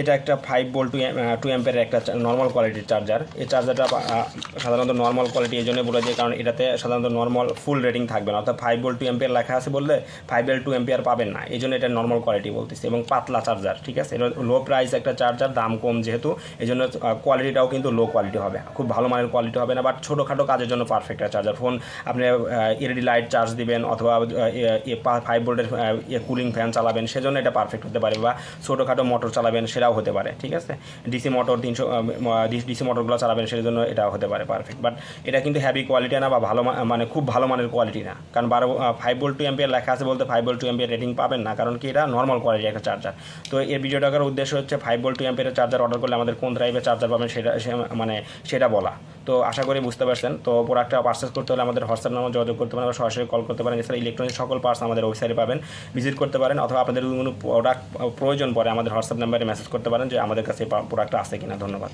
এটা একটা 5 ভোল্ট 2 অ্যাম্পিয়ারের একটা নর্মাল কোয়ালিটির চার্জার। এই চার্জারটা সাধারণত নর্মাল কোয়ালিটি এই জন্য বলে যে কারণ এটাতে সাধারণত নর্মাল ফুল রেটিং থাকবে না, অর্থাৎ 5 ভোল্ট 2 অ্যাম্পিয়ার লেখা আছে বললে 5 ভোল্ট 2 অ্যাম্পিয়ার পাবেন না, এই জন্য এটা নর্মাল কোয়ালিটি বলতেছি। এবং পাতলা চার্জার, ঠিক আছে, এটা লো প্রাইস একটা চার্জার, দাম কম যেহেতু এই জন্য কোয়ালিটিটাও কিন্তু লো কোয়ালিটি হবে, খুব ভালো মানের কোয়ালিটি হবে না, বাট ছোটোখাটো কাজের জন্য পারফেক্ট একটা চার্জার। ফোন আপনি এলইডি লাইট চার্জ দিবেন অথবা 5 ভোল্টের কুলিং ফ্যান চালাবেন, সেজন্য এটা পারফেক্ট হতে পারে, বা ছোটোখাটো মোটর চালাবেন সেটাও হতে পারে, ঠিক আছে, ডিসি মোটর 300 ডিসি মোটরগুলো চালাবেন সেটার জন্য এটাও হতে পারে পারফেক্ট। বাট এটা কিন্তু হ্যাভি কোয়ালিটি না বা ভালো মানে খুব ভালো মানের কোয়ালিটি না, কারণ 5 ভোল্ট 2 অ্যাম্পিয়ার লেখা আছে বলতে 5 ভোল্ট 2 অ্যাম্পিয়ার রেটিং পাবেন না, কারণ কি এটা নর্মাল কোয়ালিটি একটা চার্জার। তো এই ভিডিওটা করার উদ্দেশ্য হচ্ছে 5 ভোল্ট 2 অ্যাম্পিয়ারের চার্জার অর্ডার করলে আমাদের কোন টাইপের চার্জার পাবেন সেটা বলা। তো আশা করি বুঝতে পারছেন। তো প্রোডাক্টটা পারচেস করতে হলে আমাদের হোয়াটসঅ্যাপ নাম্বার যোগাযোগ করতে পারেন বা সরাসরি কল করতে পারেন। এছাড়া ইলেকট্রনিক্স সকল পার্টস আমাদের ওয়েবসাইটে পাবেন, ভিজিট করতে পারেন, অথবা আপনাদের কোনো প্রোডাক্ট প্রয়োজন পড়ে আমাদের হোয়াটসঅ্যাপ নাম্বারে মেসেজ করতে পারেন যে আমাদের কাছে এই প্রোডাক্টটা আছে কিনা। ধন্যবাদ।